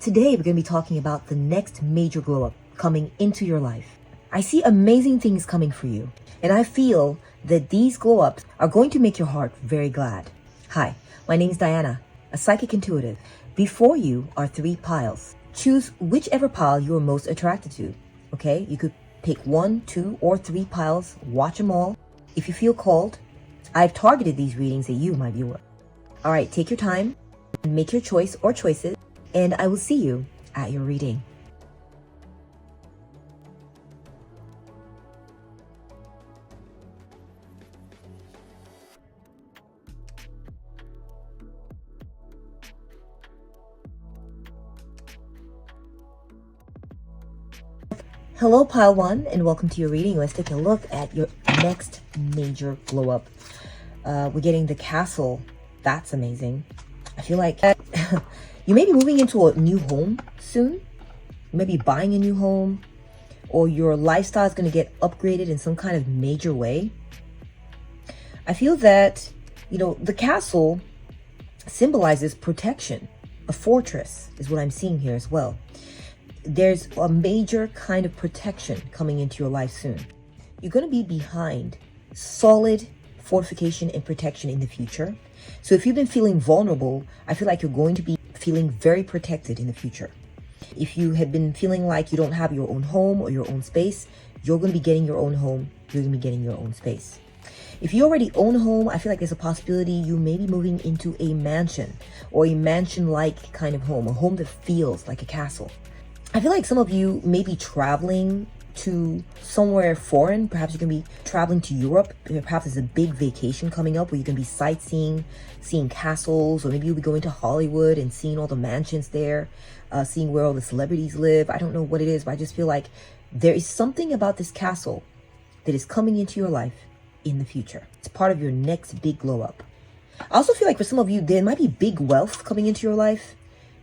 Today, we're going to be talking about the next major glow up coming into your life. I see amazing things coming for you, and I feel that these glow ups are going to make your heart very glad. Hi, my name is Diana, a psychic intuitive. Before you are 3 piles. Choose whichever pile you are most attracted to. Okay, you could pick 1, 2, or 3 piles, watch them all. If you feel called, I've targeted these readings at you, my viewer. All right, take your time, make your choice or choices, and I will see you at your reading. Hello, Pile 1, and welcome to your reading. Let's take a look at your next major glow up. We're getting the castle. That's amazing. I feel like you may be moving into a new home soon. You may be buying a new home, or your lifestyle is going to get upgraded in some kind of major way. I feel that, the castle symbolizes protection. A fortress is what I'm seeing here as well. There's a major kind of protection coming into your life soon. You're going to be behind solid fortification and protection in the future. So if you've been feeling vulnerable, I feel like you're going to be feeling very protected in the future. If you have been feeling like you don't have your own home or your own space, you're going to be getting your own home. You're going to be getting your own space. If you already own a home, I feel like there's a possibility you may be moving into a mansion or a mansion-like kind of home, a home that feels like a castle. I feel like some of you may be traveling to somewhere foreign. Perhaps you're going to be traveling to Europe. Perhaps there's a big vacation coming up where you're going to be sightseeing, seeing castles, or maybe you'll be going to Hollywood and seeing all the mansions there, seeing where all the celebrities live. I don't know what it is, but I just feel like there is something about this castle that is coming into your life in the future. It's part of your next big glow up. I also feel like for some of you, there might be big wealth coming into your life.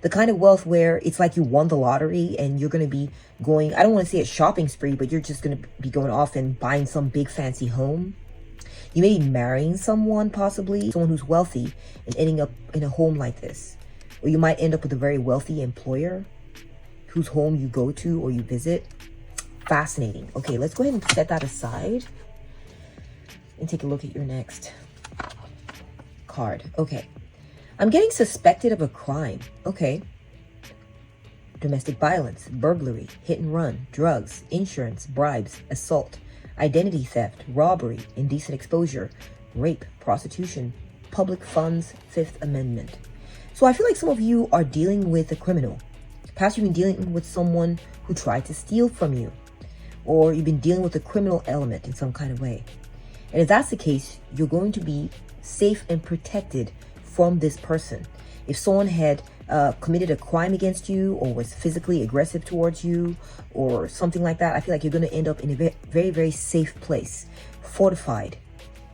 The kind of wealth where it's like you won the lottery and you're going to be going, I don't want to say a shopping spree, but you're just going to be going off and buying some big fancy home. You may be marrying someone, possibly someone who's wealthy, and ending up in a home like this. Or you might end up with a very wealthy employer whose home you go to or you visit. Fascinating. Okay, let's go ahead and set that aside and take a look at your next card. Okay. I'm getting suspected of a crime. Okay. Domestic violence, burglary, hit and run, drugs, insurance, bribes, assault, identity theft, robbery, indecent exposure, rape, prostitution, public funds, Fifth Amendment. So I feel like some of you are dealing with a criminal. Perhaps you've been dealing with someone who tried to steal from you, or you've been dealing with a criminal element in some kind of way. And if that's the case, you're going to be safe and protected from this person. If someone had committed a crime against you or was physically aggressive towards you or something like that, I feel like you're going to end up in a very, very safe place, fortified.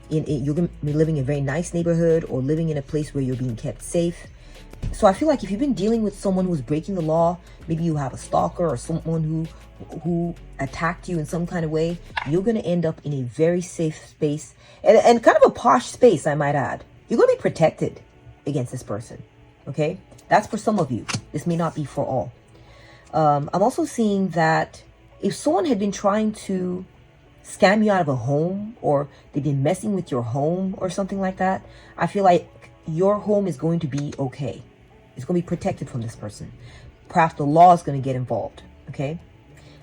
You're going to be living in a very nice neighborhood or living in a place where you're being kept safe. So I feel like if you've been dealing with someone who's breaking the law, maybe you have a stalker or someone who attacked you in some kind of way, you're going to end up in a very safe space and kind of a posh space, I might add. You're going to be protected against this person, okay? That's for some of you. This may not be for all. I'm also seeing that if someone had been trying to scam you out of a home, or they've been messing with your home or something like that, I feel like your home is going to be okay. It's going to be protected from this person. Perhaps the law is going to get involved, okay?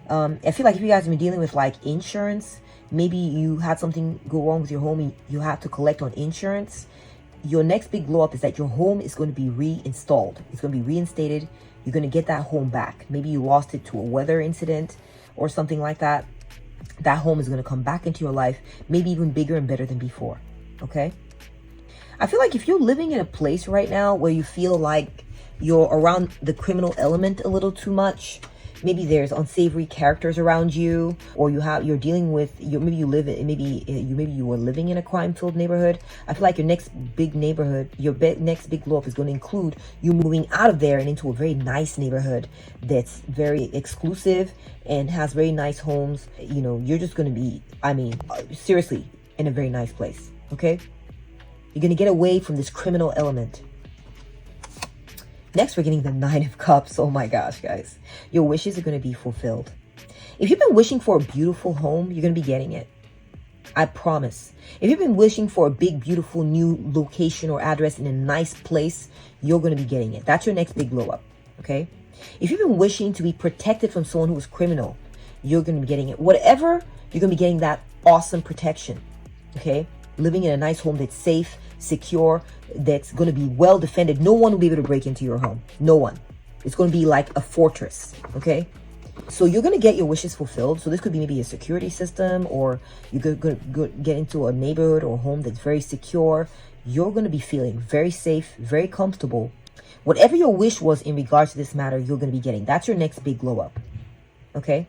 I feel like if you guys have been dealing with like insurance, maybe you had something go wrong with your home and you have to collect on insurance. Your next big blow up is that your home is going to be reinstalled. It's going to be reinstated. You're going to get that home back. Maybe you lost it to a weather incident or something like that. That home is going to come back into your life, maybe even bigger and better than before. Okay? I feel like if you're living in a place right now where you feel like you're around the criminal element a little too much, maybe there's unsavory characters around you, or you're dealing with maybe you were living in a crime-filled neighborhood. I feel like your next big neighborhood, next big blow up is going to include you moving out of there and into a very nice neighborhood that's very exclusive and has very nice homes. You're just going to be, seriously, in a very nice place. Okay, you're going to get away from this criminal element. Next, we're getting the Nine of Cups. Oh my gosh, guys. Your wishes are going to be fulfilled. If you've been wishing for a beautiful home, you're going to be getting it. I promise. If you've been wishing for a big, beautiful new location or address in a nice place, you're going to be getting it. That's your next big glow up, okay? If you've been wishing to be protected from someone who is criminal, you're going to be getting it. Whatever, you're going to be getting that awesome protection, okay? Living in a nice home that's safe, secure, that's going to be well defended. No one will be able to break into your home. No one. It's going to be like a fortress, okay? So you're going to get your wishes fulfilled. So this could be maybe a security system, or you're going to get into a neighborhood or home that's very secure. You're going to be feeling very safe, very comfortable. Whatever your wish was in regards to this matter, you're going to be getting. That's your next big glow up. Okay?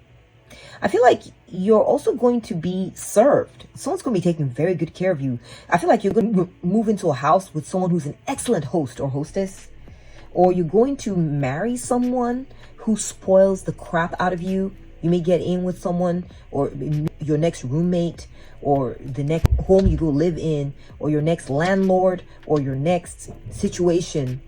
I feel like you're also going to be served. Someone's going to be taking very good care of you. I feel like you're going to move into a house with someone who's an excellent host or hostess. Or you're going to marry someone who spoils the crap out of you. You may get in with someone, or your next roommate, or the next home you go live in, or your next landlord, or your next situation.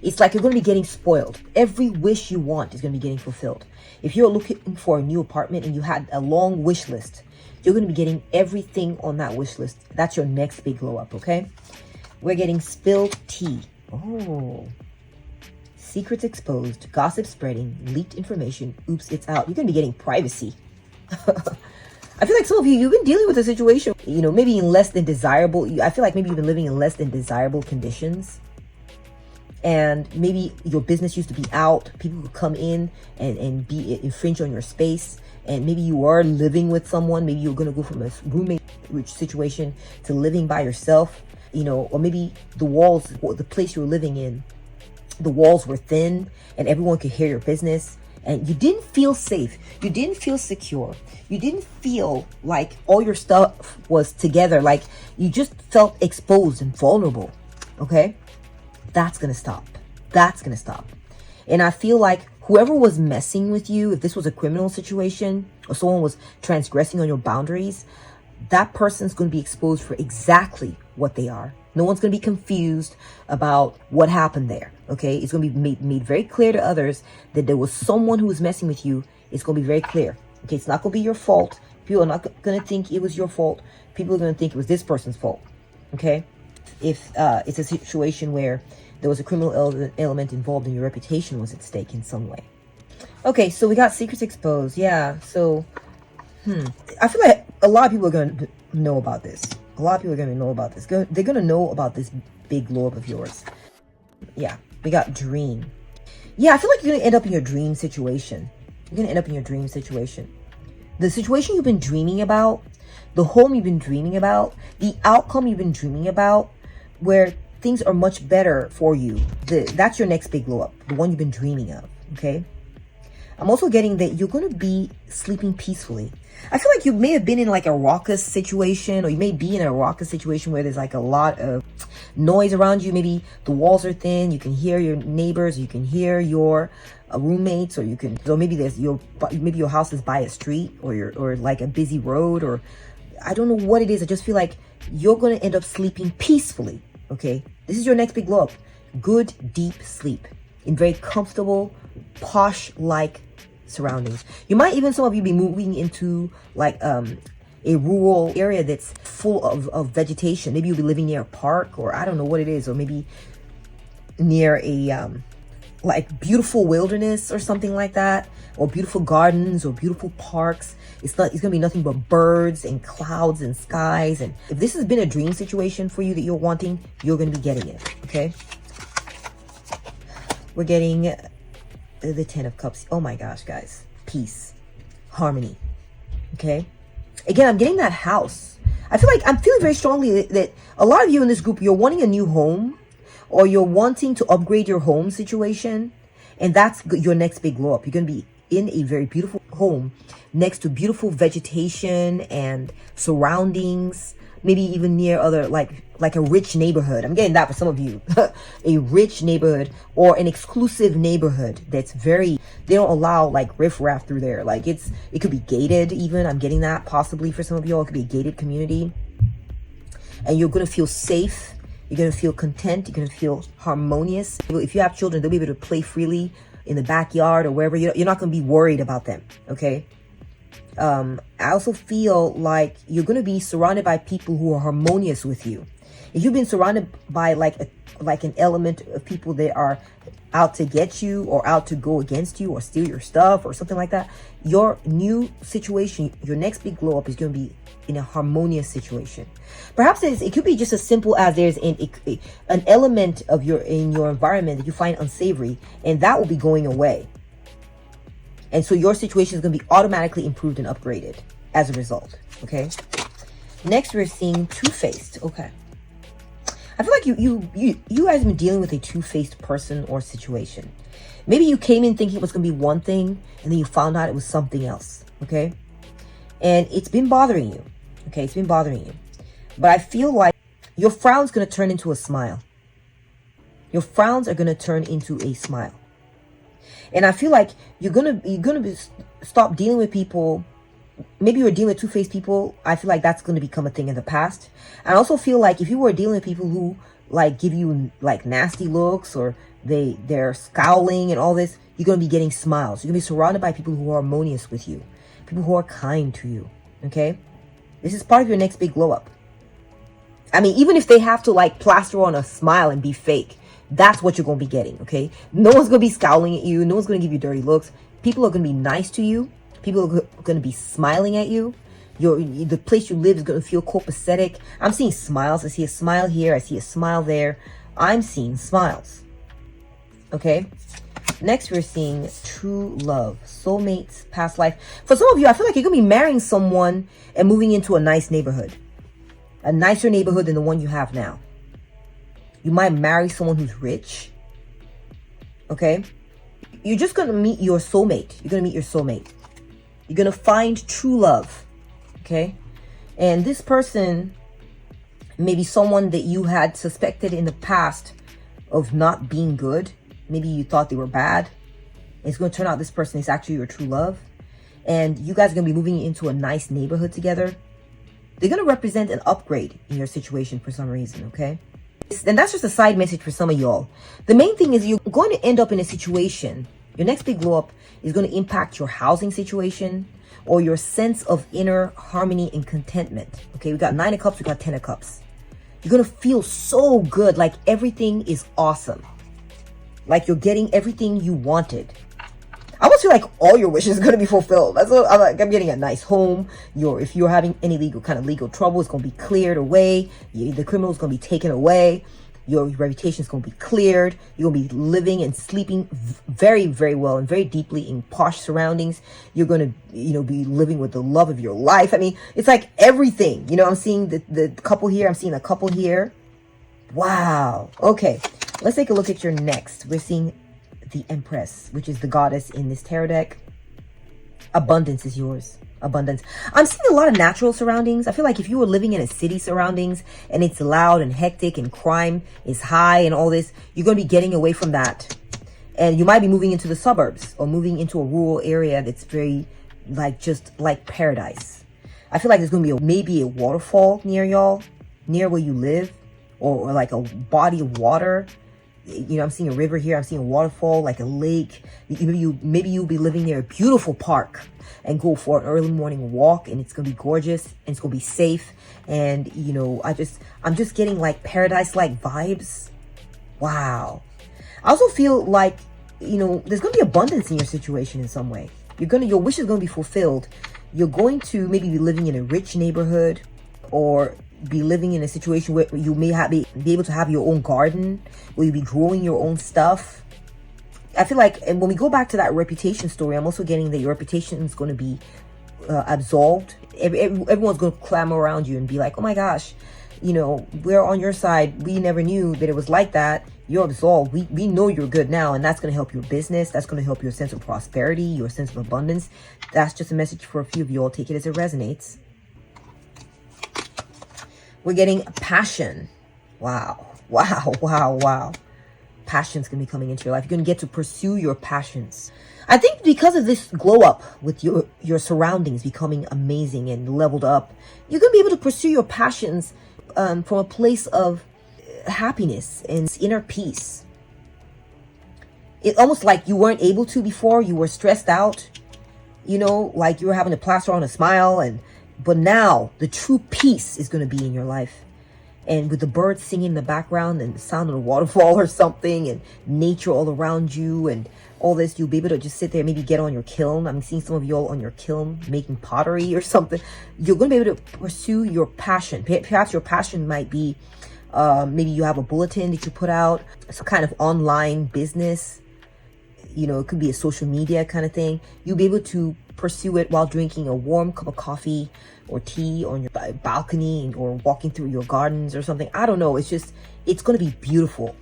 It's like you're going to be getting spoiled. Every wish you want is going to be getting fulfilled. If you're looking for a new apartment and you had a long wish list, you're going to be getting everything on that wish list. That's your next big glow up, okay? We're getting spilled tea. Oh. Secrets exposed, gossip spreading, leaked information. Oops, it's out. You're going to be getting privacy. I feel like some of you, you've been dealing with a situation, maybe in less than desirable. I feel like maybe you've been living in less than desirable conditions. And maybe your business used to be out. People could come in and infringe on your space. And maybe you are living with someone. Maybe you're going to go from a roommate situation to living by yourself, or maybe the place you were living in, the walls were thin and everyone could hear your business, and you didn't feel safe. You didn't feel secure. You didn't feel like all your stuff was together. Like you just felt exposed and vulnerable. Okay? That's going to stop. That's going to stop. And I feel like whoever was messing with you, if this was a criminal situation or someone was transgressing on your boundaries, that person's going to be exposed for exactly what they are. No one's going to be confused about what happened there, okay? It's going to be made very clear to others that there was someone who was messing with you. It's going to be very clear, okay? It's not going to be your fault. People are not going to think it was your fault. People are going to think it was this person's fault, okay? If it's a situation where there was a criminal element involved and your reputation was at stake in some way. Okay, so we got secrets exposed. Yeah, so, I feel like a lot of people are going to know about this. A lot of people are going to know about this. They're going to know about this big glow up of yours. Yeah, we got dream. Yeah, I feel like you're going to end up in your dream situation. You're going to end up in your dream situation. The situation you've been dreaming about, the home you've been dreaming about, the outcome you've been dreaming about, where things are much better for you. That's your next big glow up, the one you've been dreaming of, okay? I'm also getting that you're going to be sleeping peacefully. I feel like you may have been in like a raucous situation, or you may be in a raucous situation where there's like a lot of noise around you. Maybe the walls are thin. You can hear your neighbors. You can hear your roommates, or maybe maybe your house is by a street, or like a busy road, or I don't know what it is. I just feel like you're going to end up sleeping peacefully. Okay, this is your next big glow up. Good, deep sleep in very comfortable, posh-like surroundings. You might even, some of you, be moving into like a rural area that's full of vegetation. Maybe you'll be living near a park, or I don't know what it is, or maybe near a like beautiful wilderness or something like that, or beautiful gardens or beautiful parks. It's gonna be nothing but birds and clouds and skies. And if this has been a dream situation for you that you're wanting, you're gonna be getting it. Okay, we're getting the 10 of Cups. Oh my gosh, guys. Peace. Harmony. Okay? Again, I'm getting that house. I feel like I'm feeling very strongly that a lot of you in this group, you're wanting a new home, or you're wanting to upgrade your home situation. And that's your next big glow up. You're going to be in a very beautiful home next to beautiful vegetation and surroundings. Maybe even near other, like a rich neighborhood. I'm getting that for some of you. A rich neighborhood, or an exclusive neighborhood that's they don't allow like riffraff through there. Like it could be gated even. I'm getting that possibly for some of y'all. It could be a gated community. And you're going to feel safe You're going to feel content. You're going to feel harmonious. If you have children, they'll be able to play freely in the backyard or wherever. You're not going to be worried about them, okay? I also feel like you're going to be surrounded by people who are harmonious with you. If you've been surrounded by like an element of people that are out to get you or out to go against you or steal your stuff or something like that, your new situation, your next big glow up is going to be in a harmonious situation. Perhaps it could be just as simple as there's an element of your environment that you find unsavory, and that will be going away. And so your situation is going to be automatically improved and upgraded as a result. Okay. Next, we're seeing two-faced. Okay. I feel like you guys have been dealing with a two-faced person or situation. Maybe you came in thinking it was going to be one thing, and then you found out it was something else. Okay. And it's been bothering you. Okay. It's been bothering you. But I feel like your frown's going to turn into a smile. Your frowns are going to turn into a smile. And I feel like you're gonna stop dealing with people. Maybe you were dealing with two-faced people. I feel like that's going to become a thing in the past. I also feel like if you were dealing with people who like give you like nasty looks or they're scowling and all this, you're going to be getting smiles. You're going to be surrounded by people who are harmonious with you, people who are kind to you. Okay, this is part of your next big glow up. I mean, even if they have to like plaster on a smile and be fake, that's what you're going to be getting, okay? No one's going to be scowling at you. No one's going to give you dirty looks. People are going to be nice to you. People are going to be smiling at you. The place you live is going to feel copacetic. I'm seeing smiles. I see a smile here. I see a smile there. I'm seeing smiles, okay? Next, we're seeing true love, soulmates, past life. For some of you, I feel like you're going to be marrying someone and moving into a nice neighborhood, a nicer neighborhood than the one you have now. You might marry someone who's rich. Okay. You're just going to meet your soulmate. You're going to meet your soulmate. You're going to find true love. Okay. And this person may be someone that you had suspected in the past of not being good. Maybe you thought they were bad. It's going to turn out this person is actually your true love. And you guys are going to be moving into a nice neighborhood together. They're going to represent an upgrade in your situation for some reason. Okay. And that's just a side message for some of y'all. The main thing is you're going to end up in a situation. Your next big glow up is going to impact your housing situation or your sense of inner harmony and contentment. Okay, we got 9 of Cups, we got 10 of Cups. You're going to feel so good, like everything is awesome. Like you're getting everything you wanted. I almost feel like all your wishes are going to be fulfilled. That's what I'm getting a nice home. If you're having any legal trouble, it's going to be cleared away. The criminal is going to be taken away. Your reputation is going to be cleared. You're going to be living and sleeping very, very well and very deeply in posh surroundings. You're going to, be living with the love of your life. I mean, it's like everything. I'm seeing the couple here. I'm seeing a couple here. Wow. Okay. Let's take a look at your next. We're seeing the Empress, which is the goddess in this tarot deck. Abundance is yours. Abundance. I'm seeing a lot of natural surroundings. I feel like if you were living in a city surroundings and it's loud and hectic and crime is high and all this, you're going to be getting away from that. And you might be moving into the suburbs or moving into a rural area that's very just like paradise. I feel like there's going to be maybe a waterfall near y'all, near where you live, or like a body of water. I'm seeing a river here. I'm seeing a waterfall, like a lake. Maybe you'll be living near a beautiful park and go for an early morning walk, and it's going to be gorgeous and it's going to be safe. And, I'm just getting like paradise-like vibes. Wow. I also feel like, there's going to be abundance in your situation in some way. Your wish is going to be fulfilled. You're going to maybe be living in a rich neighborhood or be living in a situation where you may be able to have your own garden, where you'll be growing your own stuff. I feel like, and when we go back to that reputation story, I'm also getting that your reputation is going to be absolved. Everyone's going to clamor around you and be like, oh my gosh, we're on your side. We never knew that it was like that. You're absolved. We know you're good now, and that's going to help your business. That's going to help your sense of prosperity, your sense of abundance. That's just a message for a few of you all. Take it as it resonates. We're getting passion. Wow. Wow, wow, wow. Passion's going to be coming into your life. You're going to get to pursue your passions. I think because of this glow up with your surroundings becoming amazing and leveled up, you're going to be able to pursue your passions from a place of happiness and inner peace. It's almost like you weren't able to before. You were stressed out, you know, like you were having to plaster on a smile, but now the true peace is going to be in your life. And with the birds singing in the background and the sound of the waterfall or something, and nature all around you and all this, you'll be able to just sit there, maybe get on your kiln. I'm seeing some of you all on your kiln making pottery or something. You're going to be able to pursue your passion. Perhaps your passion might be, maybe you have a bulletin that you put out, some kind of online business. You know, it could be a social media kind of thing. You'll be able to pursue it while drinking a warm cup of coffee or tea on your balcony, or walking through your gardens or something. I don't know. It's going to be beautiful.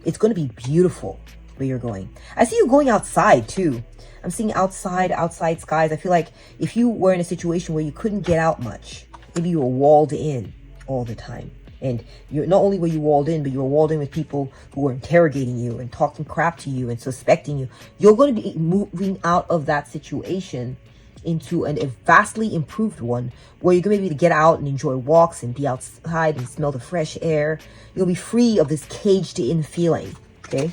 It's going to be beautiful where you're going. I see you going outside too. I'm seeing outside skies. I feel like if you were in a situation where you couldn't get out much, maybe you were walled in all the time. And you're not only were you walled in, but you were walled in with people who were interrogating you and talking crap to you and suspecting you. You're going to be moving out of that situation into a vastly improved one, where you're going to be able to get out and enjoy walks and be outside and smell the fresh air. You'll be free of this caged in feeling. Okay.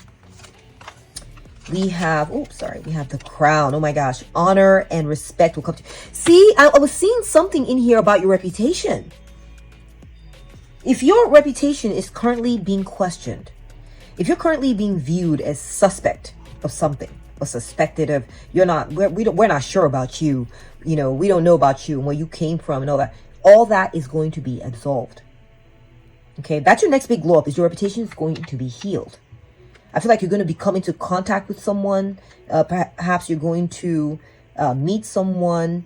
We have, we have the crown. Oh my gosh. Honor and respect will come to you. See, I was seeing something in here about your reputation. If your reputation is currently being questioned, if you're currently being viewed as suspect of something, or suspected of, we're not sure about you, you know, we don't know about you and where you came from and all that is going to be absolved. Okay, that's your next big glow up, is your reputation is going to be healed. I feel like you're going to be coming into contact with someone. Perhaps you're going to meet someone,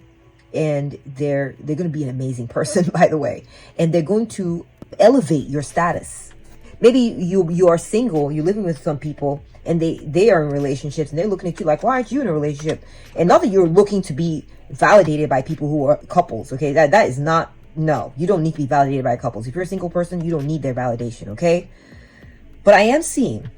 and they're going to be an amazing person, by the way, and they're going to elevate your status. Maybe you are single, you're living with some people, and they are in relationships, and they're looking at you like, why aren't you in a relationship? And not that you're looking to be validated by people who are couples. Okay, that is not, no, you don't need to be validated by couples. If you're a single person, you don't need their validation. Okay, but I am seeing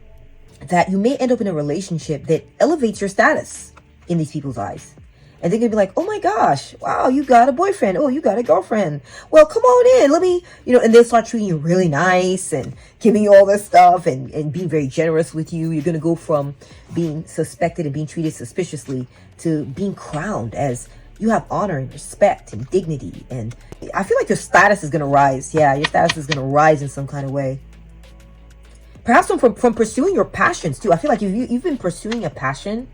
that you may end up in a relationship that elevates your status in these people's eyes. And they're going to be like, oh my gosh, wow, you got a boyfriend. Oh, you got a girlfriend. Well, come on in. Let me, and they'll start treating you really nice and giving you all this stuff and being very generous with you. You're going to go from being suspected and being treated suspiciously to being crowned as you have honor and respect and dignity. And I feel like your status is going to rise. Yeah, your status is going to rise in some kind of way. Perhaps from pursuing your passions too. I feel like if you've been pursuing a passion,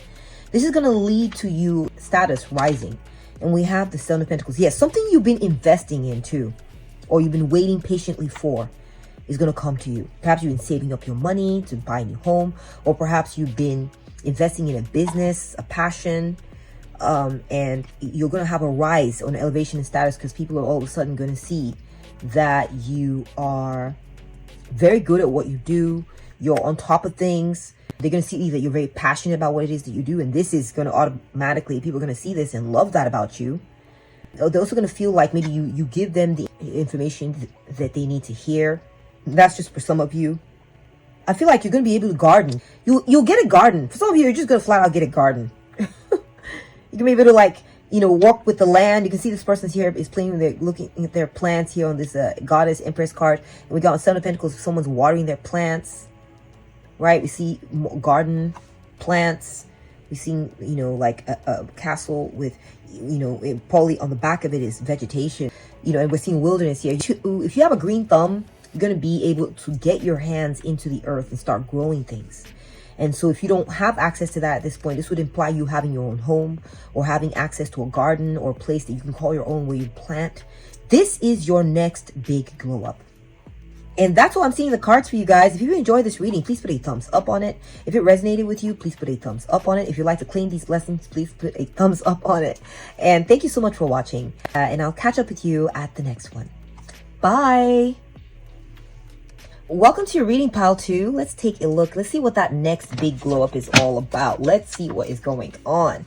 this is going to lead to you status rising. And we have the Seven of Pentacles. Yes, something you've been investing in too, or you've been waiting patiently for, is going to come to you. Perhaps you've been saving up your money to buy a new home, or perhaps you've been investing in a business, a passion, and you're going to have a rise or an elevation in status because people are all of a sudden going to see that you are very good at what you do. You're on top of things. They're going to see that you're very passionate about what it is that you do. And this is going to automatically, people are going to see this and love that about you. They're also going to feel like maybe you give them the information that they need to hear. That's just for some of you. I feel like you're going to be able to garden. You'll get a garden. For some of you, you're just going to flat out get a garden. You can be able to walk with the land. You can see this person's here is playing with looking at their plants here on this Goddess Empress card. And we got on Seven of Pentacles, someone's watering their plants. Right, we see garden plants. We see, like a castle with, probably on the back of it is vegetation. And we're seeing wilderness here. If you have a green thumb, you're going to be able to get your hands into the earth and start growing things. And so if you don't have access to that at this point, this would imply you having your own home or having access to a garden or a place that you can call your own where you plant. This is your next big glow up. And that's what I'm seeing in the cards for you guys. If you enjoyed this reading, please put a thumbs up on it. If it resonated with you, please put a thumbs up on it. If you'd like to claim these blessings, please put a thumbs up on it. And thank you so much for watching. And I'll catch up with you at the next one. Bye. Welcome to your reading pile 2. Let's take a look. Let's see what that next big glow up is all about. Let's see what is going on.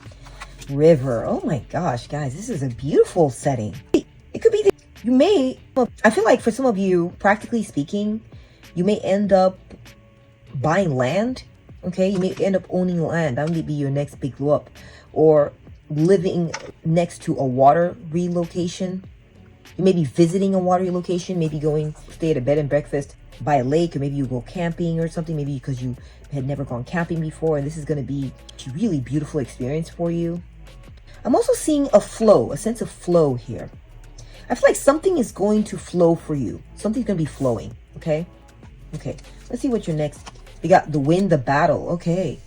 River. Oh my gosh, guys, this is a beautiful setting. It could be I feel like for some of you, practically speaking, you may end up buying land. Okay, you may end up owning land. That may be your next big glow up. Or living next to a water relocation. You may be visiting a watery location, maybe going stay at a bed and breakfast by a lake, or maybe you go camping or something, maybe because you had never gone camping before, and this is going to be a really beautiful experience for you. I'm also seeing a flow, a sense of flow here. I feel like something is going to flow for you. Something's going to be flowing, okay? Okay, let's see what your next... We got the win the battle, okay.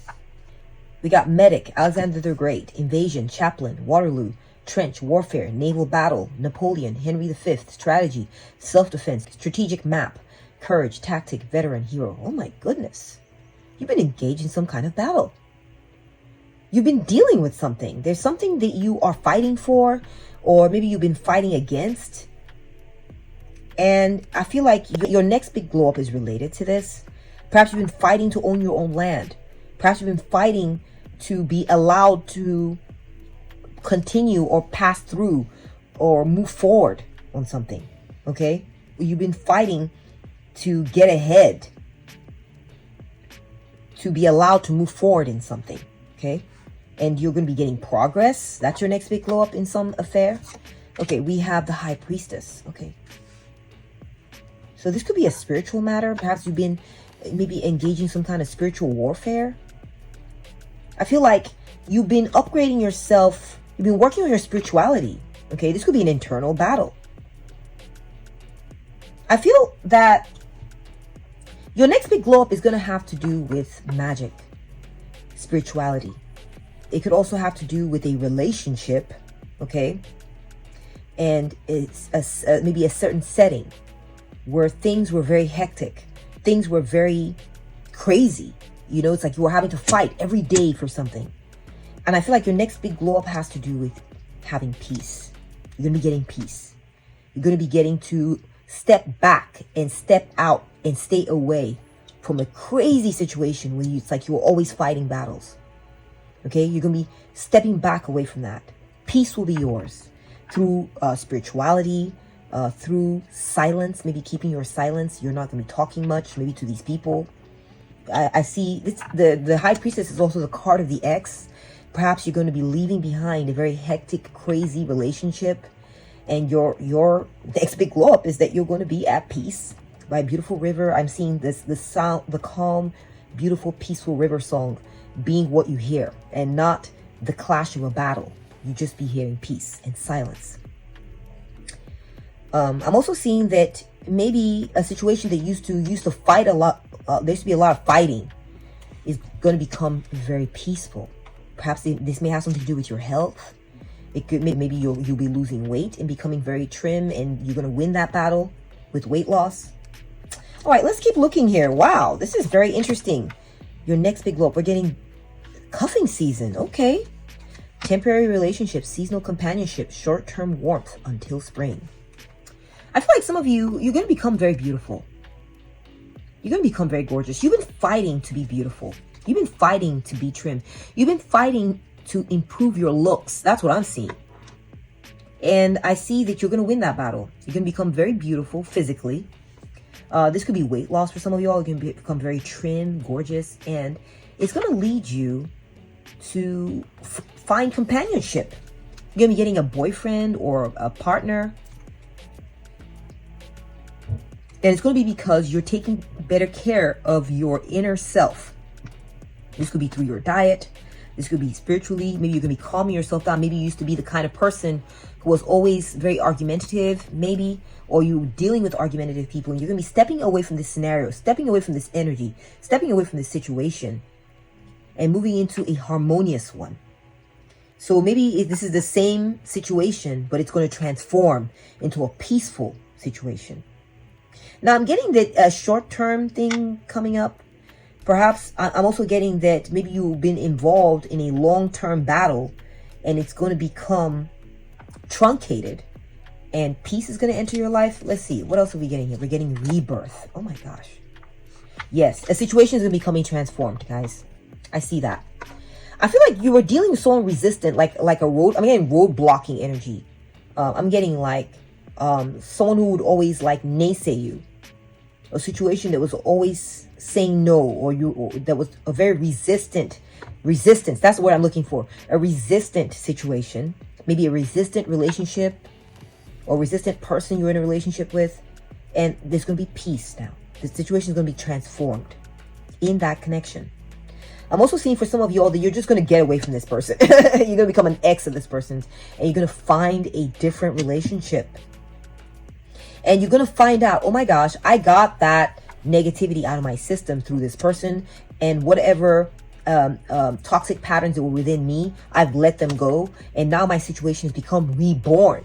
We got medic, Alexander the Great, invasion, chaplain, Waterloo, trench, warfare, naval battle, Napoleon, Henry V, strategy, self-defense, strategic map, courage, tactic, veteran, hero. Oh my goodness. You've been engaged in some kind of battle. You've been dealing with something. There's something that you are fighting for, or maybe you've been fighting against. And I feel like your next big glow up is related to this. Perhaps you've been fighting to own your own land. Perhaps you've been fighting to be allowed to continue or pass through or move forward on something. Okay? You've been fighting to get ahead, to be allowed to move forward in something. Okay? And you're going to be getting progress. That's your next big glow up in some affair. Okay, we have the High Priestess. Okay. So this could be a spiritual matter. Perhaps you've been maybe engaging some kind of spiritual warfare. I feel like you've been upgrading yourself. You've been working on your spirituality. Okay, this could be an internal battle. I feel that your next big glow up is going to have to do with magic, spirituality. It could also have to do with a relationship, okay? And it's maybe a certain setting where things were very hectic. Things were very crazy. You know, it's like you were having to fight every day for something. And I feel like your next big glow up has to do with having peace. You're going to be getting peace. You're going to be getting to step back and step out and stay away from a crazy situation where it's like you were always fighting battles. Okay, you're going to be stepping back away from that. Peace will be yours through spirituality, through silence, maybe keeping your silence. You're not going to be talking much, maybe to these people. I see this, the High Priestess is also the card of the X. Perhaps you're going to be leaving behind a very hectic, crazy relationship. And your next big glow up is that you're going to be at peace by a beautiful river. I'm seeing the sound, the calm, beautiful, peaceful river song being what you hear, and not the clash of a battle. You just be hearing peace and silence. I'm also seeing that maybe a situation that used to fight a lot, there used to be a lot of fighting, is going to become very peaceful. Perhaps this may have something to do with your health. It could, maybe you'll be losing weight and becoming very trim, and you're going to win that battle with weight loss. All right, let's keep looking here. Wow, this is very interesting. Your next big glow up, we're getting cuffing season. Okay. Temporary relationships, seasonal companionship, short-term warmth until spring. I feel like some of you, you're going to become very beautiful. You're going to become very gorgeous. You've been fighting to be beautiful. You've been fighting to be trim. You've been fighting to improve your looks. That's what I'm seeing. And I see that you're going to win that battle. You're going to become very beautiful physically. This could be weight loss for some of y'all. You're going to become very trim, gorgeous, and it's going to lead you to find companionship. You're going to be getting a boyfriend or a partner. And it's going to be because you're taking better care of your inner self. This could be through your diet. This could be spiritually. Maybe you're going to be calming yourself down. Maybe you used to be the kind of person who was always very argumentative, maybe, or you were dealing with argumentative people, and you're going to be stepping away from this scenario, stepping away from this energy, stepping away from this situation, and moving into a harmonious one. So maybe this is the same situation, but it's going to transform into a peaceful situation. Now, I'm getting that a short-term thing coming up. Perhaps I'm also getting that maybe you've been involved in a long-term battle, and it's going to become truncated, and peace is going to enter your life. Let's see. What else are we getting here? We're getting rebirth. Oh, my gosh. Yes, a situation is going to be becoming transformed, guys. I see that. I feel like you were dealing with someone resistant, like a road. I'm getting road blocking energy. I'm getting like someone who would always like naysay you. A situation that was always saying no, or that was a very resistance. That's the word I'm looking for. A resistant situation, maybe a resistant relationship, or resistant person you're in a relationship with. And there's going to be peace now. The situation is going to be transformed in that connection. I'm also seeing for some of y'all that you're just going to get away from this person. You're going to become an ex of this person, and you're going to find a different relationship. And you're going to find out, oh my gosh, I got that negativity out of my system through this person, and whatever toxic patterns that were within me, I've let them go. And now my situation has become reborn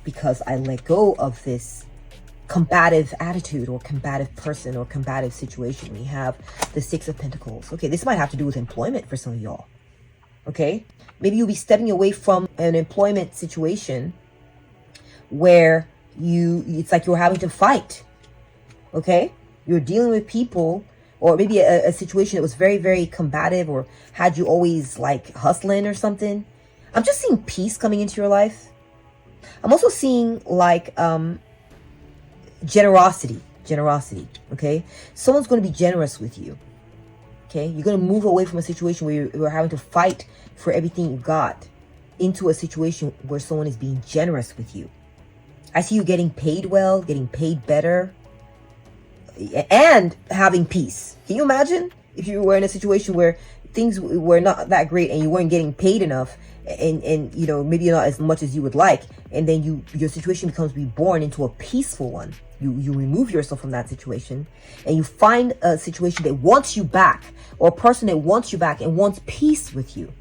because I let go of this combative attitude or combative person or combative situation. We have the Six of Pentacles. Okay, this might have to do with employment for some of y'all. Okay, maybe you'll be stepping away from an employment situation where it's like you're having to fight. Okay, you're dealing with people, or maybe a situation that was very, very combative, or had you always like hustling or something. I'm just seeing peace coming into your life. I'm also seeing like generosity. Okay, someone's going to be generous with you. Okay, you're going to move away from a situation where you're having to fight for everything you got into a situation where someone is being generous with you. I see you getting paid well, getting paid better, and having peace. Can you imagine if you were in a situation where things were not that great and you weren't getting paid enough, and you know, maybe not as much as you would like, and then your situation becomes reborn into a peaceful one. You remove yourself from that situation, and you find a situation that wants you back, or a person that wants you back and wants peace with you,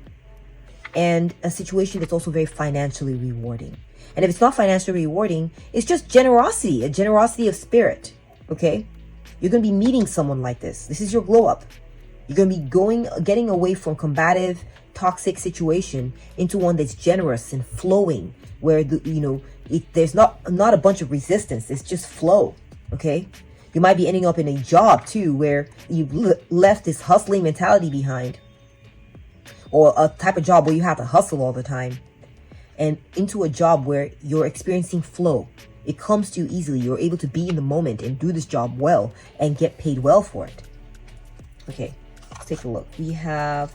and a situation that's also very financially rewarding. And if it's not financially rewarding, it's just generosity, a generosity of spirit. Okay, you're going to be meeting someone like this. This is your glow up. You're going to be getting away from combative, toxic situation into one that's generous and flowing, where there's not a bunch of resistance. It's just flow. Okay, you might be ending up in a job too where you've left this hustling mentality behind, or a type of job where you have to hustle all the time, and into a job where you're experiencing flow. It comes to you easily. You're able to be in the moment and do this job well and get paid well for it. Okay, let's take a look. We have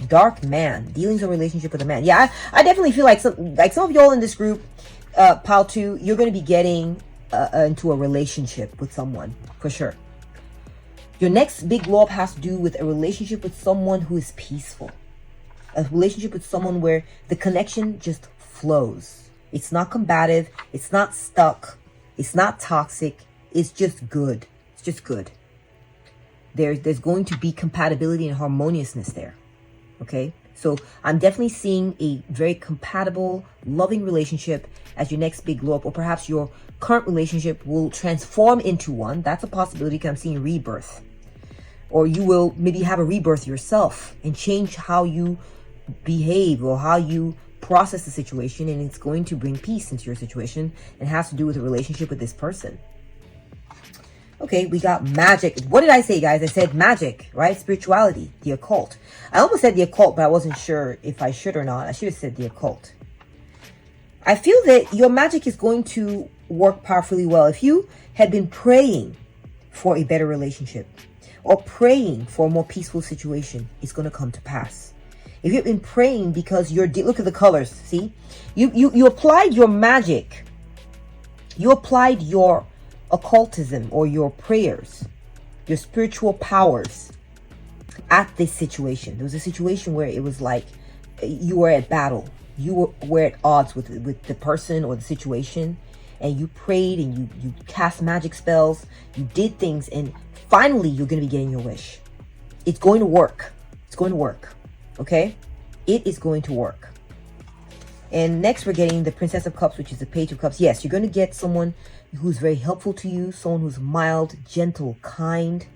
Dark Man, dealings or relationship with a man. Yeah, I definitely feel like some of y'all in this group, pile 2, you're going to be getting into a relationship with someone for sure. Your next big glow up has to do with a relationship with someone who is peaceful. A relationship with someone where the connection just flows. It's not combative. It's not stuck. It's not toxic. It's just good. It's just good. There's going to be compatibility and harmoniousness there. Okay, so I'm definitely seeing a very compatible, loving relationship as your next big glow up, or perhaps your current relationship will transform into one. That's a possibility, because I'm seeing rebirth. Or you will maybe have a rebirth yourself and change how you behave or how you process the situation, and it's going to bring peace into your situation, and has to do with a relationship with this person. Okay, we got magic. What did I say, guys? I said magic, right? Spirituality, the occult. I almost said the occult, but I wasn't sure if I should or not. I should have said the occult. I feel that your magic is going to work powerfully well. If you had been praying for a better relationship, or praying for a more peaceful situation, it's going to come to pass. If you've been praying because look at the colors, see? You applied your magic. You applied your occultism or your prayers, your spiritual powers at this situation. There was a situation where it was like you were at battle. You were at odds with the person or the situation, and you prayed and you cast magic spells. You did things, and finally you're going to be getting your wish. It's going to work. It's going to work. Okay? It is going to work. And next we're getting the Princess of Cups, which is the Page of Cups. Yes, you're going to get someone who's very helpful to you, someone who's mild, gentle, kind.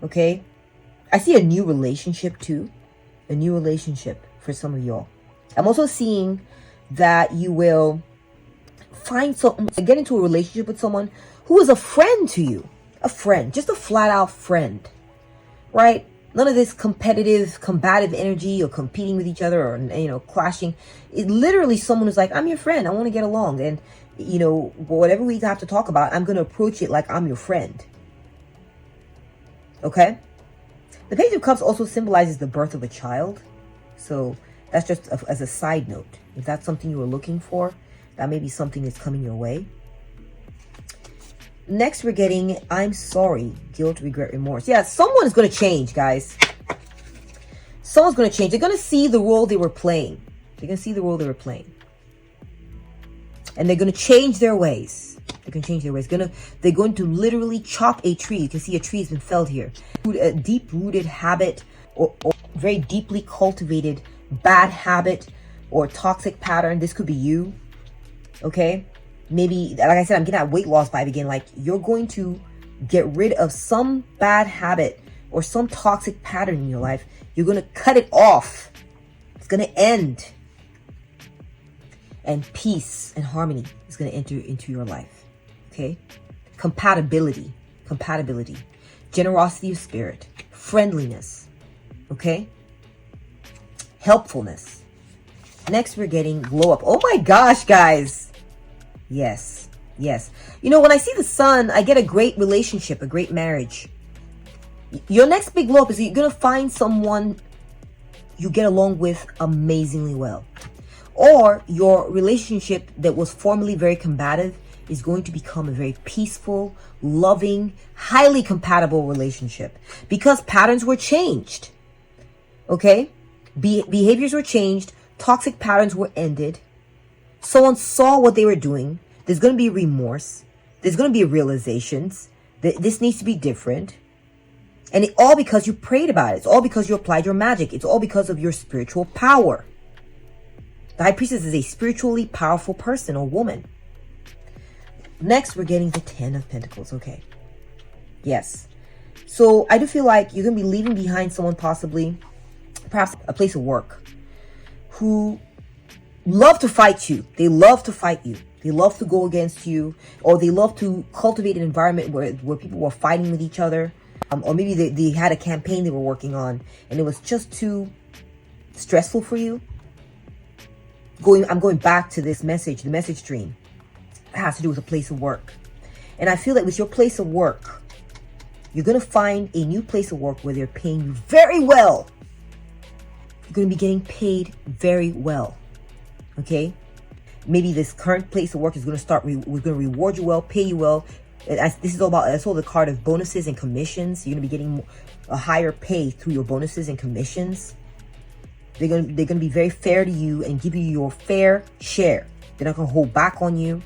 Okay? I see a new relationship too. A new relationship for some of y'all. I'm also seeing that you will get into a relationship with someone who is a friend to you. A friend, just a flat out friend, right? None of this competitive, combative energy or competing with each other or, clashing. It's literally someone who's like, I'm your friend. I want to get along. And, whatever we have to talk about, I'm going to approach it like I'm your friend. Okay? The Page of Cups also symbolizes the birth of a child. So That's just as a side note. If that's something you were looking for, that may be something that's coming your way. Next, we're getting, I'm sorry, guilt, regret, remorse. Yeah, someone is going to change, guys. Someone's going to change. They're going to see the role they were playing. They're going to see the role they were playing. And they're going to change their ways. They're going to change their ways. They're going to literally chop a tree. You can see a tree has been felled here. A deep-rooted habit or very deeply cultivated bad habit or toxic pattern. This could be you. Okay? Maybe, like I said, I'm getting that weight loss vibe again. Like, you're going to get rid of some bad habit or some toxic pattern in your life. You're going to cut it off. It's going to end. And peace and harmony is going to enter into your life. Okay? Compatibility. Compatibility. Generosity of spirit. Friendliness. Okay? Helpfulness. Next, we're getting glow up. Oh my gosh, guys. Yes. Yes. You know, when I see the sun, I get a great relationship, a great marriage. Your next big glow up is you're going to find someone you get along with amazingly well. Or your relationship that was formerly very combative is going to become a very peaceful, loving, highly compatible relationship. Because patterns were changed. Okay? Behaviors were changed. Toxic patterns were ended. Someone saw what they were doing. There's going to be remorse. There's going to be realizations that this needs to be different. And it all because you prayed about it. It's all because you applied your magic. It's all because of your spiritual power. The High Priestess is a spiritually powerful person or woman. Next, we're getting the 10 of Pentacles. Okay. Yes. So I do feel like you're going to be leaving behind someone possibly, perhaps a place of work, who love to fight you. They love to fight you. They love to go against you, or they love to cultivate an environment where people were fighting with each other. Or maybe they had a campaign they were working on and it was just too stressful for you. I'm going back to this message, the message stream. It has to do with a place of work. And I feel that with your place of work, you're going to find a new place of work where they're paying you very well. You're going to be getting paid very well. Okay? Maybe this current place of work is going to we're going to reward you well, pay you well. This is all about, that's all the card of bonuses and commissions. You're going to be getting a higher pay through your bonuses and commissions. They're going to be very fair to you and give you your fair share. They're not going to hold back on you.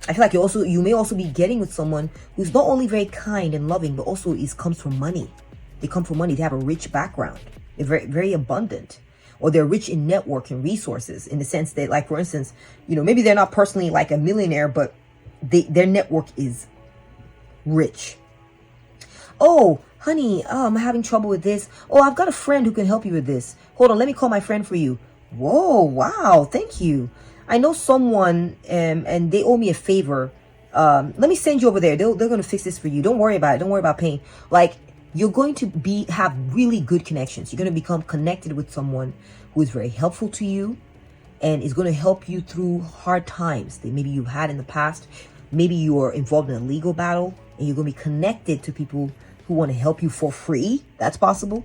I feel like you may also be getting with someone who's not only very kind and loving, but also comes from money. They come from money. They have a rich background. They're very, very abundant. Or they're rich in network and resources, in the sense that, like, for instance, you know, maybe they're not personally like a millionaire, but their network is rich. Oh, honey, I'm having trouble with this. Oh, I've got a friend who can help you with this. Hold on, let me call my friend for you. Whoa, wow, thank you. I know someone and they owe me a favor. Let me send you over there. They're going to fix this for you. Don't worry about it. Don't worry about paying. Like, you're going to have really good connections. You're going to become connected with someone who is very helpful to you and is going to help you through hard times that maybe you've had in the past. Maybe you are involved in a legal battle and you're going to be connected to people who want to help you for free. That's possible.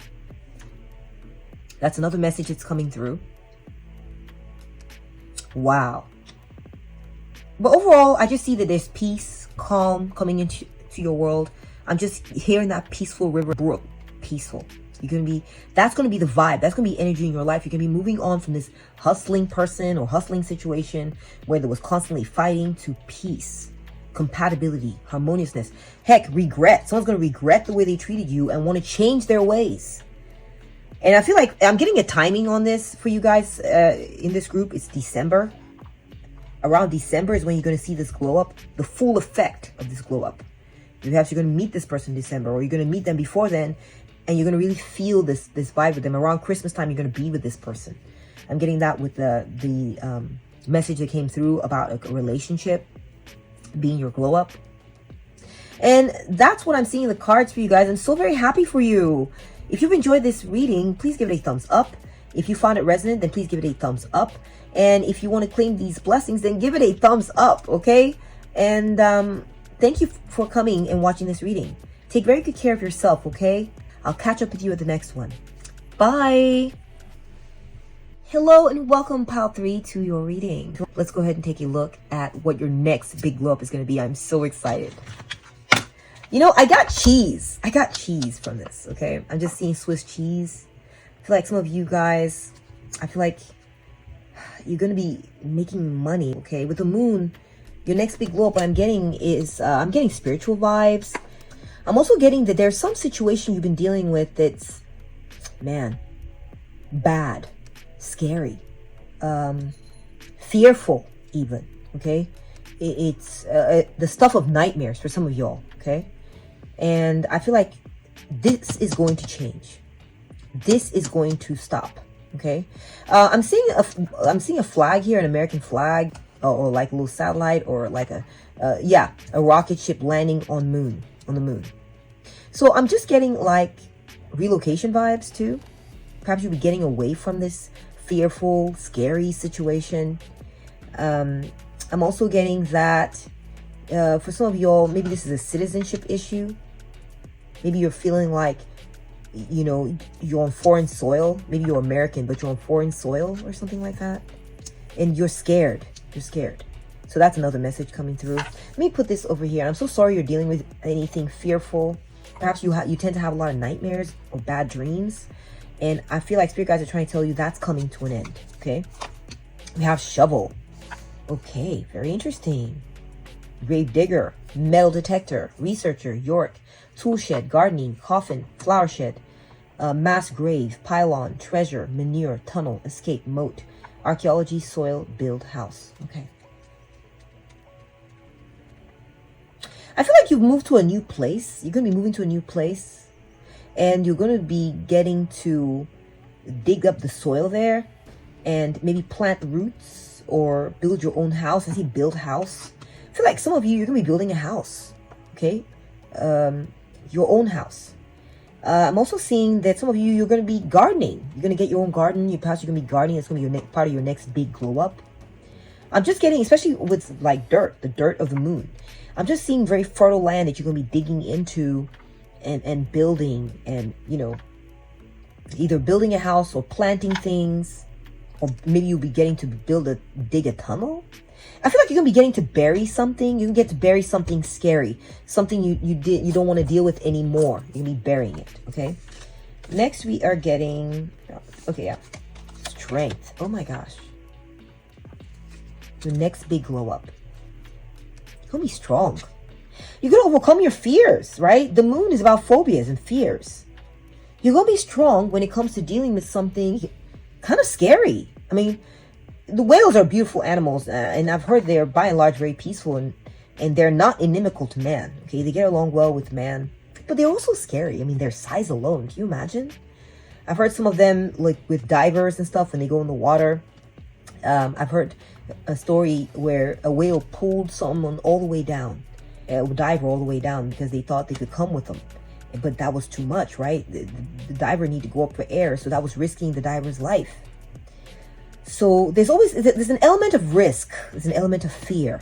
That's another message that's coming through. Wow. But overall, I just see that there's peace, calm coming into your world. I'm just hearing that peaceful river brook. Peaceful. That's going to be the vibe. That's going to be energy in your life. You're going to be moving on from this hustling person or hustling situation where there was constantly fighting to peace, compatibility, harmoniousness. Heck, regret. Someone's going to regret the way they treated you and want to change their ways. And I feel like I'm getting a timing on this for you guys in this group. It's December. Around December is when you're going to see this glow up, the full effect of this glow up. Perhaps you're going to meet this person in December, or you're going to meet them before then, and you're going to really feel this vibe with them. Around Christmas time, you're going to be with this person. I'm getting that with the message that came through about a relationship being your glow up. And that's what I'm seeing in the cards for you guys. I'm so very happy for you. If you've enjoyed this reading, please give it a thumbs up. If you found it resonant, then please give it a thumbs up. And if you want to claim these blessings, then give it a thumbs up, okay? And thank you for coming and watching this reading. Take very good care of yourself, okay? I'll catch up with you at the next one. Bye! Hello and welcome, Pile 3, to your reading. Let's go ahead and take a look at what your next big glow up is going to be. I'm so excited. You know, I got cheese. I got cheese from this, okay? I'm just seeing Swiss cheese. I feel like some of you guys, I feel like you're going to be making money, okay? With the moon, your next big glow up, what I'm getting is, I'm getting spiritual vibes. I'm also getting that there's some situation you've been dealing with that's, man, bad, scary, fearful even, okay? It's the stuff of nightmares for some of y'all, okay? And I feel like this is going to change. This is going to stop, okay? I'm seeing a flag here, an American flag, or like a little satellite, or like a rocket ship landing on the moon. So I'm just getting like relocation vibes too. Perhaps you'll be getting away from this fearful, scary situation. I'm also getting that for some of y'all, maybe this is a citizenship issue. Maybe you're feeling like, you know, you're on foreign soil. Maybe you're American, but you're on foreign soil or something like that. And you're scared. You're scared. So that's another message coming through. Let me put this over here. I'm so sorry you're dealing with anything fearful. Perhaps you tend to have a lot of nightmares or bad dreams. And I feel like spirit guides are trying to tell you that's coming to an end, okay? We have shovel. Okay, very interesting. Grave digger, metal detector, researcher, York, tool shed, gardening, coffin, flower shed, mass grave, pylon, treasure, manure, tunnel, escape, moat, archaeology, soil, build, house. Okay. I feel like you've moved to a new place. You're going to be moving to a new place. And you're going to be getting to dig up the soil there and maybe plant roots or build your own house. I see build house. I feel like some of you're going to be building a house, okay? Your own house. I'm also seeing that some of you're going to be gardening. You're going to get your own garden. Perhaps you're going to be gardening. It's going to be part of your next big glow up. I'm just getting, especially with like dirt, the dirt of the moon. I'm just seeing very fertile land that you're going to be digging into and building, and you know, either building a house or planting things, or maybe you'll be getting to dig a tunnel. I feel like you're gonna be getting to bury something. You can get to bury something scary, something you don't want to deal with anymore. You're gonna be burying it. Okay. Next we are getting, okay, yeah, strength. Oh my gosh, the next big glow up. You're gonna be strong. You're going to overcome your fears, right? The moon is about phobias and fears. You're going to be strong when it comes to dealing with something kind of scary. I mean, the whales are beautiful animals, and I've heard they're by and large very peaceful, and they're not inimical to man, okay? They get along well with man, but they're also scary. I mean, their size alone, can you imagine? I've heard some of them, like with divers and stuff, when they go in the water. I've heard a story where a whale pulled someone all the way down. A diver all the way down because they thought they could come with them, but that was too much, right? The diver needed to go up for air, so that was risking the diver's life. So there's an element of risk, there's an element of fear,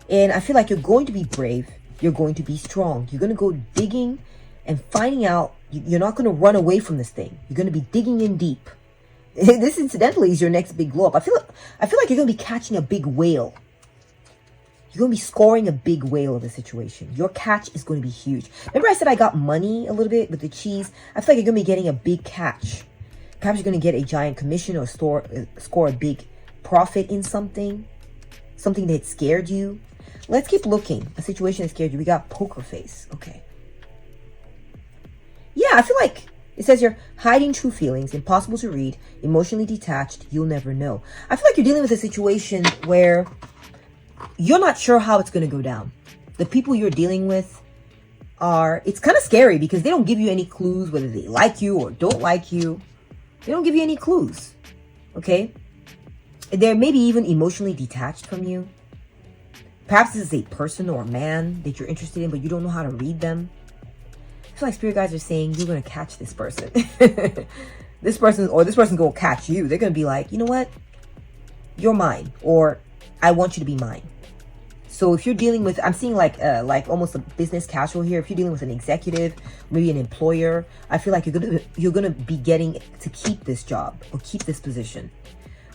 and I feel like you're going to be brave, you're going to be strong, you're going to go digging and finding out. You're not going to run away from this thing. You're going to be digging in deep. This incidentally is your next big glow up. I feel like you're going to be catching a big whale. You're going to be scoring a big whale of the situation. Your catch is going to be huge. Remember I said I got money a little bit with the cheese? I feel like you're going to be getting a big catch. Perhaps you're going to get a giant commission or score a big profit in something that scared you. Let's keep looking. A situation that scared you. We got poker face. Okay. Yeah, I feel like it says you're hiding true feelings, impossible to read, emotionally detached, you'll never know. I feel like you're dealing with a situation where you're not sure how it's going to go down. The people you're dealing with it's kind of scary because they don't give you any clues whether they like you or don't like you. They don't give you any clues. Okay? They're maybe even emotionally detached from you. Perhaps this is a person or a man that you're interested in, but you don't know how to read them. I feel like spirit guides are saying you're going to catch this person. this person going to catch you. They're going to be like, you know what? You're mine, or I want you to be mine. So if you're dealing with, I'm seeing like almost a business casual here. If you're dealing with an executive, maybe an employer, I feel like you're gonna be getting to keep this job or keep this position.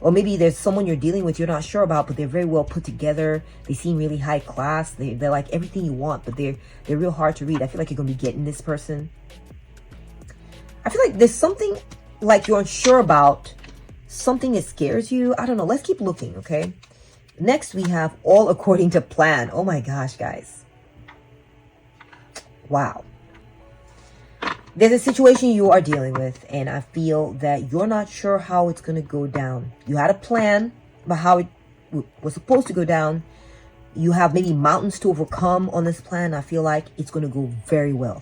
Or maybe there's someone you're dealing with you're not sure about, but they're very well put together. They seem really high class. They're like everything you want, but they're real hard to read. I feel like you're gonna be getting this person. I feel like there's something like you're unsure about, something that scares you. I don't know. Let's keep looking, okay? Next, we have all according to plan. Oh my gosh, guys. Wow. There's a situation you are dealing with, and I feel that you're not sure how it's going to go down. You had a plan about how it was supposed to go down. You have maybe mountains to overcome on this plan. I feel like it's going to go very well.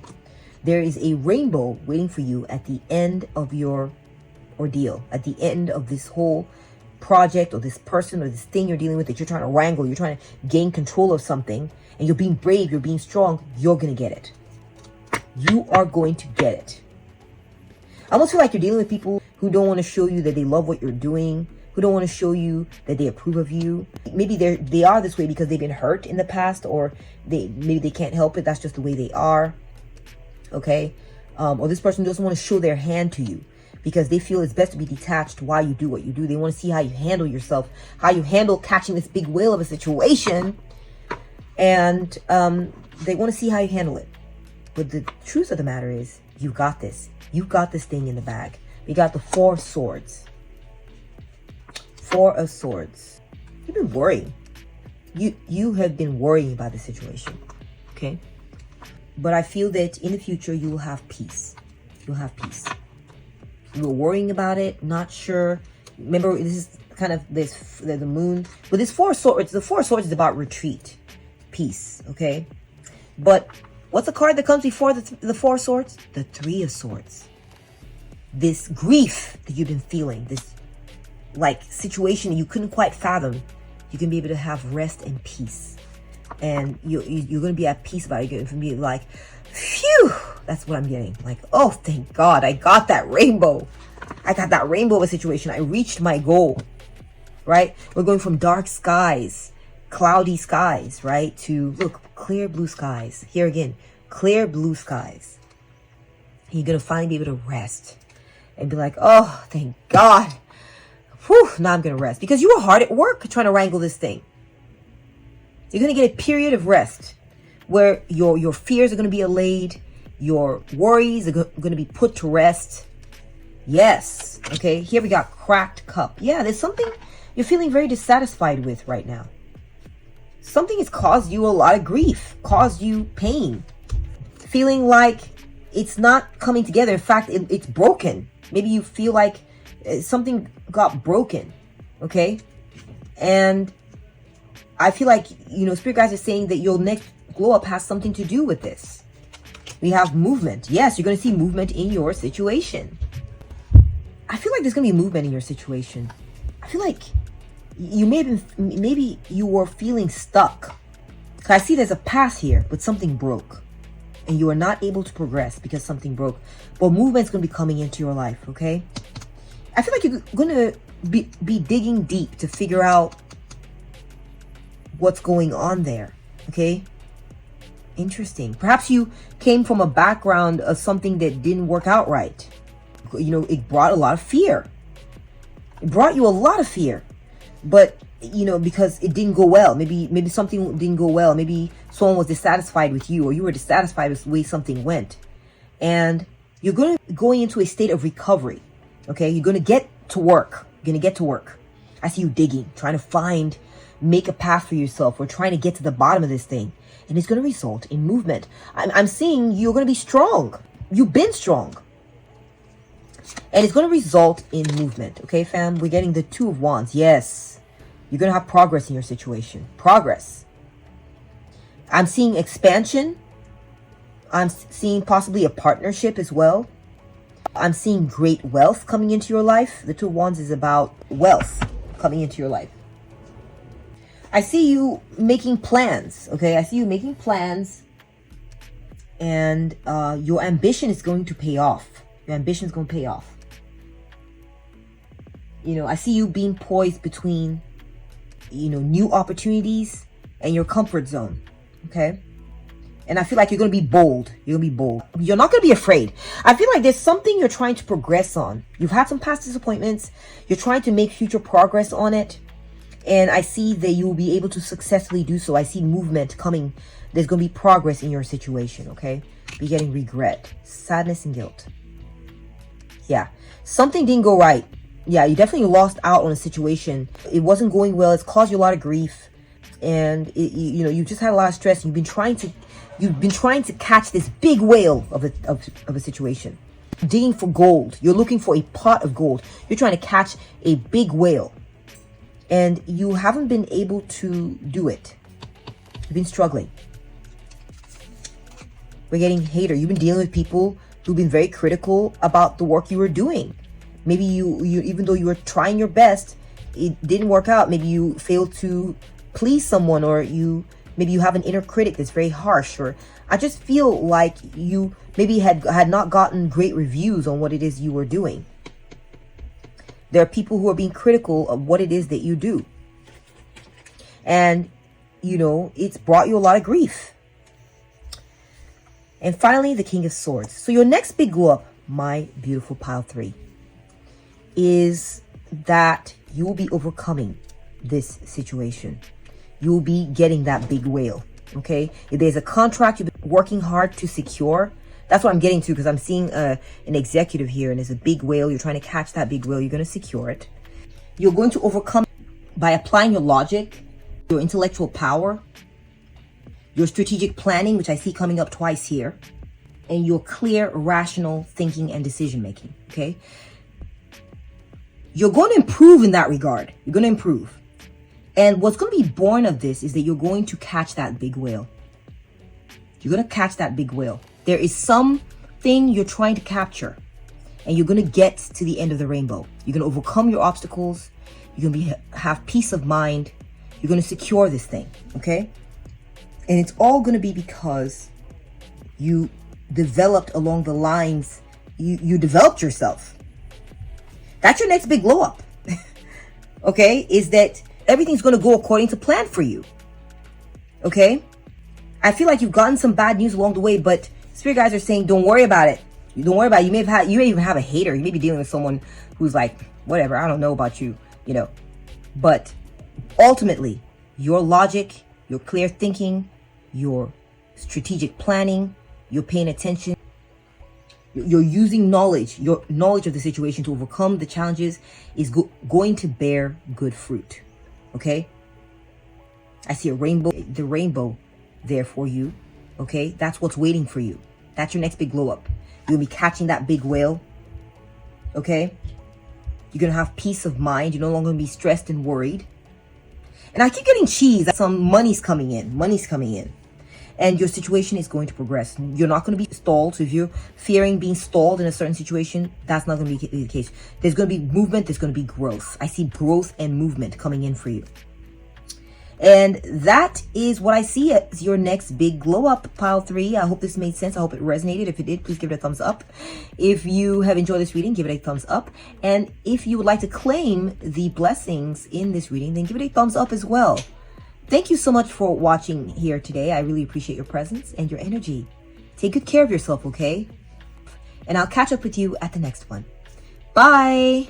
There is a rainbow waiting for you at the end of your ordeal, at the end of this whole project or this person or this thing you're dealing with that you're trying to wrangle. You're trying to gain control of something, and you're being brave, you're being strong. You're going to get it. You are going to get it. I almost feel like you're dealing with people who don't want to show you that they love what you're doing, who don't want to show you that they approve of you. Maybe they are this way because they've been hurt in the past, or maybe they can't help it. That's just the way they are. Okay? Or this person doesn't want to show their hand to you because they feel it's best to be detached while you do what you do. They want to see how you handle yourself, how you handle catching this big whale of a situation, and they want to see how you handle it. But the truth of the matter is, you got this. You got this thing in the bag. We got the 4 swords. 4 of swords. You've been worrying. You have been worrying about the situation. Okay? But I feel that in the future, you will have peace. You'll have peace. You were worrying about it, not sure. Remember, this is kind of the moon. But this 4 swords, the 4 swords is about retreat. Peace. Okay? But what's the card that comes before the 4 swords? The 3 of swords. This grief that you've been feeling, this like situation you couldn't quite fathom, you can be able to have rest and peace. And you're going to be at peace about it. You're going to be like, phew, that's what I'm getting. Like, oh, thank God, I got that rainbow. I got that rainbow of a situation. I reached my goal, right? We're going from dark skies, cloudy skies, right? To, look, clear blue skies. Here again, clear blue skies. And you're going to finally be able to rest and be like, oh, thank God. Whew, now I'm going to rest. Because you were hard at work trying to wrangle this thing. You're going to get a period of rest where your fears are going to be allayed. Your worries are going to be put to rest. Yes. Okay. Here we got cracked cup. Yeah, there's something you're feeling very dissatisfied with right now. Something has caused you a lot of grief, caused you pain. Feeling like it's not coming together. In fact, it's broken. Maybe you feel like something got broken. Okay. And I feel like, Spirit guides are saying that your next glow up has something to do with this. We have movement. Yes, you're going to see movement in your situation. I feel like there's going to be movement in your situation. I feel like maybe you were feeling stuck. I see there's a path here, but something broke. And you are not able to progress because something broke. But movement's going to be coming into your life, okay? I feel like you're going to be digging deep to figure out what's going on there, okay? Interesting. Perhaps you came from a background of something that didn't work out right. It brought a lot of fear. It brought you a lot of fear. But, because it didn't go well. Maybe something didn't go well. Maybe someone was dissatisfied with you, or you were dissatisfied with the way something went. And you're going into a state of recovery, okay? You're going to get to work. You're going to get to work. I see you digging, trying to make a path for yourself. We're trying to get to the bottom of this thing. And it's going to result in movement. I'm seeing you're going to be strong. You've been strong. And it's going to result in movement. Okay, fam? We're getting the 2 of Wands. Yes. You're going to have progress in your situation. Progress. I'm seeing expansion. I'm seeing possibly a partnership as well. I'm seeing great wealth coming into your life. The 2 of Wands is about wealth coming into your life. I see you making plans, okay? I see you making plans, and your ambition is going to pay off. Your ambition is going to pay off. I see you being poised between, new opportunities and your comfort zone, okay? And I feel like you're going to be bold. You're going to be bold. You're not going to be afraid. I feel like there's something you're trying to progress on. You've had some past disappointments. You're trying to make future progress on it. And I see that you will be able to successfully do so. I see movement coming. There's going to be progress in your situation, okay? You're getting regret, sadness, and guilt. Yeah. Something didn't go right. Yeah, you definitely lost out on a situation. It wasn't going well. It's caused you a lot of grief. And, you just had a lot of stress. You've been trying to catch this big whale of a situation. Digging for gold. You're looking for a pot of gold. You're trying to catch a big whale. And you haven't been able to do it. You've been struggling. We're getting hater. You've been dealing with people who've been very critical about the work you were doing. Maybe you even though you were trying your best, it didn't work out. Maybe you failed to please someone, or maybe you have an inner critic that's very harsh, or I just feel like you maybe had not gotten great reviews on what it is you were doing. There are people who are being critical of what it is that you do. And, it's brought you a lot of grief. And finally, the King of Swords. So your next big glow up, my beautiful pile 3, is that you will be overcoming this situation. You will be getting that big whale, okay? If there's a contract you've been working hard to secure, that's what I'm getting to, because I'm seeing an executive here, and there's a big whale. You're trying to catch that big whale. You're going to secure it. You're going to overcome by applying your logic, your intellectual power, your strategic planning, which I see coming up twice here, and your clear, rational thinking and decision making, okay? You're going to improve in that regard. You're going to improve. And what's going to be born of this is that you're going to catch that big whale. You're going to catch that big whale. There is something you're trying to capture, and you're going to get to the end of the rainbow. You're going to overcome your obstacles. You're going to have peace of mind. You're going to secure this thing, okay? And it's all going to be because you developed along the lines, you developed yourself. That's your next big glow up, okay? Is that everything's going to go according to plan for you, okay? I feel like you've gotten some bad news along the way, but spirit guides are saying, don't worry about it. Don't worry about it. You may even have a hater. You may be dealing with someone who's like, whatever, I don't know about you, But ultimately, your logic, your clear thinking, your strategic planning, you're paying attention, you're using knowledge, your knowledge of the situation to overcome the challenges is going to bear good fruit, okay? I see the rainbow there for you, okay? That's what's waiting for you. That's your next big glow up. You'll be catching that big whale, okay? You're going to have peace of mind. You're no longer going to be stressed and worried. And I keep getting cheese. Some money's coming in. And your situation is going to progress. You're not going to be stalled. So if you're fearing being stalled in a certain situation, that's not going to be the case. There's going to be movement. There's going to be growth. I see growth and movement coming in for you. And that is what I see as your next big glow up, pile 3. I hope this made sense. I hope it resonated. If it did, please give it a thumbs up. If you have enjoyed this reading, give it a thumbs up. And if you would like to claim the blessings in this reading, then give it a thumbs up as well. Thank you so much for watching here today. I really appreciate your presence and your energy. Take good care of yourself, okay? And I'll catch up with you at the next one. Bye.